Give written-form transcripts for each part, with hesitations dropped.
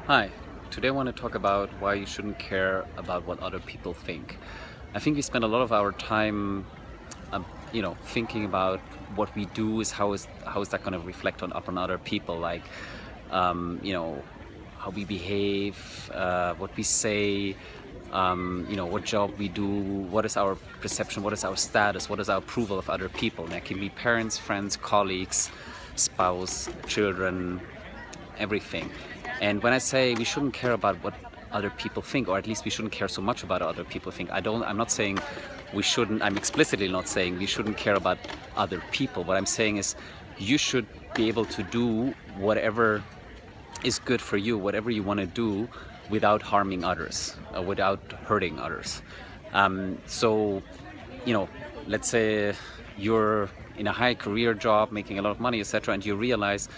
Hi, today I want to talk about why you shouldn't care about what other people think. I think we spend a lot of our time, thinking about what we do is how is that going to reflect on other people, like, um, you know, how we behave, what we say, what job we do, what is our perception, what is our status, what is our approval of other people. And that can be parents, friends, colleagues, spouse, children, everything. And when I say we shouldn't care about what other people think, or at least we shouldn't care so much about other people think, I'm not saying we shouldn't, I'm explicitly not saying we shouldn't care about other people. What I'm saying is you should be able to do whatever is good for you, whatever you want to do, without harming others, without hurting others. So, let's say you're in a high career job, making a lot of money, etc., and you realize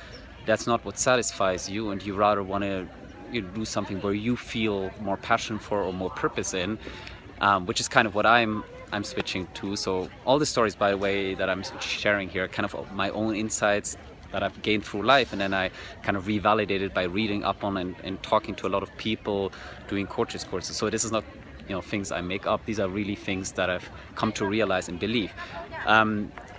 that's not what satisfies you, and you rather want to do something where you feel more passion for or more purpose in, which is kind of what I'm switching to. So all the stories, by the way, that I'm sharing here, kind of my own insights that I've gained through life, and then I kind of revalidated by reading up on and talking to a lot of people, doing coaches courses. So this is not things I make up. These are really things that I've come to realize and believe.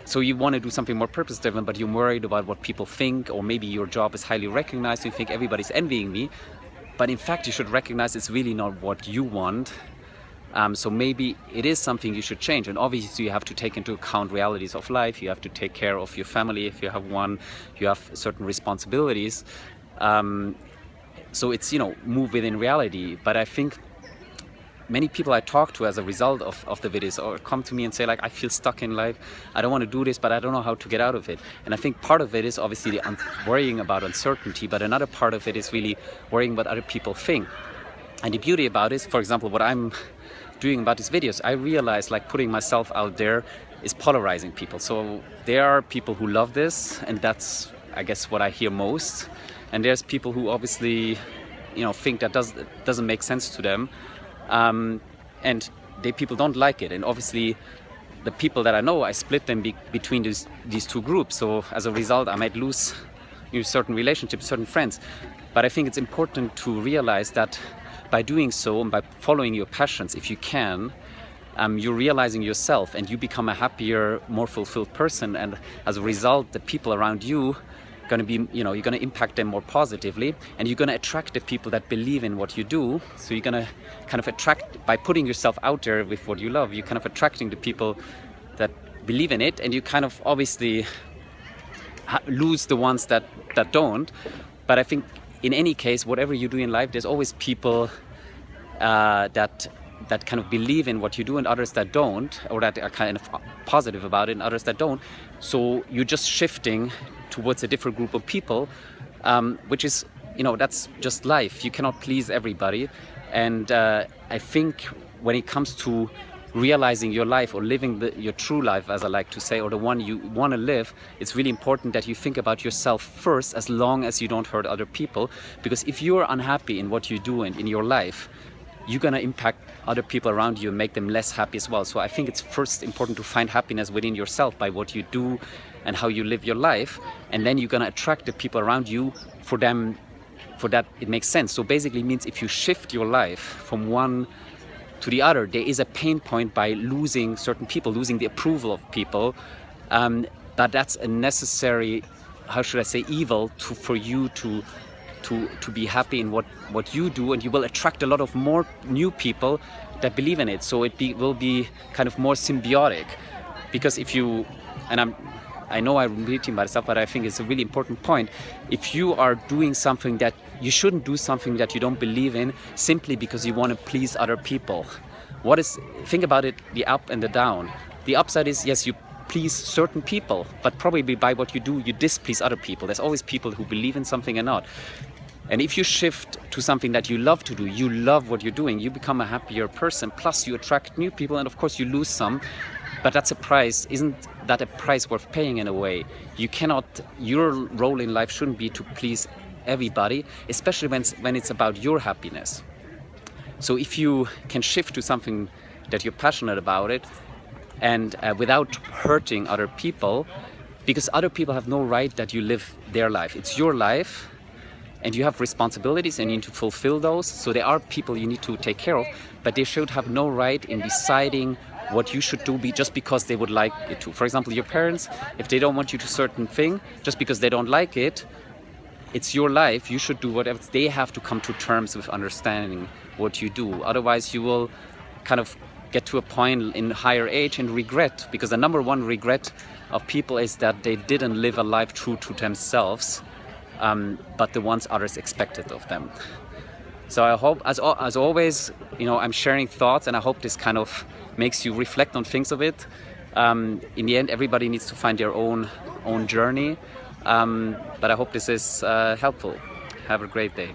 So you want to do something more purpose-driven, but you're worried about what people think, or maybe your job is highly recognized, you think everybody's envying me, but in fact you should recognize it's really not what you want. So maybe it is something you should change. And obviously you have to take into account realities of life. You have to take care of your family if you have one. You have certain responsibilities. So it's, move within reality. But I think many people I talk to as a result of the videos or come to me and say, like, I feel stuck in life. I don't want to do this, but I don't know how to get out of it. And I think part of it is obviously the worrying about uncertainty, but another part of it is really worrying what other people think. And the beauty about it is, for example, what I'm doing about these videos, I realize, like, putting myself out there is polarizing people. So there are people who love this, and that's, I guess, what I hear most. And there's people who obviously, think that doesn't make sense to them. And people don't like it. And obviously the people that I know, I split them between these two groups. So as a result, I might lose certain relationships, certain friends. But I think it's important to realize that by doing so and by following your passions, if you can, you're realizing yourself and you become a happier, more fulfilled person. And as a result, the people around you going to be, you're going to impact them more positively, and you're going to attract the people that believe in what you do. So you're going to kind of attract, by putting yourself out there with what you love, you're kind of attracting the people that believe in it, and you kind of obviously lose the ones that don't. But I think in any case, whatever you do in life, there's always people that kind of believe in what you do, and others that don't, or that are kind of positive about it, and others that don't. So you're just shifting towards a different group of people, which is, that's just life. You cannot please everybody. And I think when it comes to realizing your life or living your true life, as I like to say, or the one you want to live, it's really important that you think about yourself first, as long as you don't hurt other people. Because if you're unhappy in what you do and in your life, you're going to impact other people around you and make them less happy as well. So I think it's first important to find happiness within yourself by what you do and how you live your life. And then you're going to attract the people around you for that it makes sense. So basically it means if you shift your life from one to the other, there is a pain point by losing certain people, losing the approval of people. But that's a necessary, how should I say, evil for you to be happy in what you do, and you will attract a lot of more new people that believe in it. So will be kind of more symbiotic, because if you, and I know I'm repeating myself, but I think it's a really important point. If you are doing something that you shouldn't do, something that you don't believe in, simply because you want to please other people, think about it, the up and the down. The upside is, yes, you please certain people, but probably by what you do, you displease other people. There's always people who believe in something and not. And if you shift to something that you love to do, you love what you're doing, you become a happier person, plus you attract new people, and of course you lose some, but that's a price. Isn't that a price worth paying in a way? Your role in life shouldn't be to please everybody, especially when it's about your happiness. So if you can shift to something that you're passionate about it, and without hurting other people, because other people have no right that you live their life. It's your life. and you have responsibilities and you need to fulfill those. So there are people you need to take care of, but they should have no right in deciding what you should do just because they would like it to. For example, your parents, if they don't want you to certain thing, just because they don't like it, it's your life. You should do whatever. They have to come to terms with understanding what you do. Otherwise, you will kind of get to a point in higher age and regret, because the number one regret of people is that they didn't live a life true to themselves, but the ones others expected of them. So I hope, as always, I'm sharing thoughts, and I hope this kind of makes you reflect on things of it. In the end, everybody needs to find their own journey, but I hope this is helpful. Have a great day.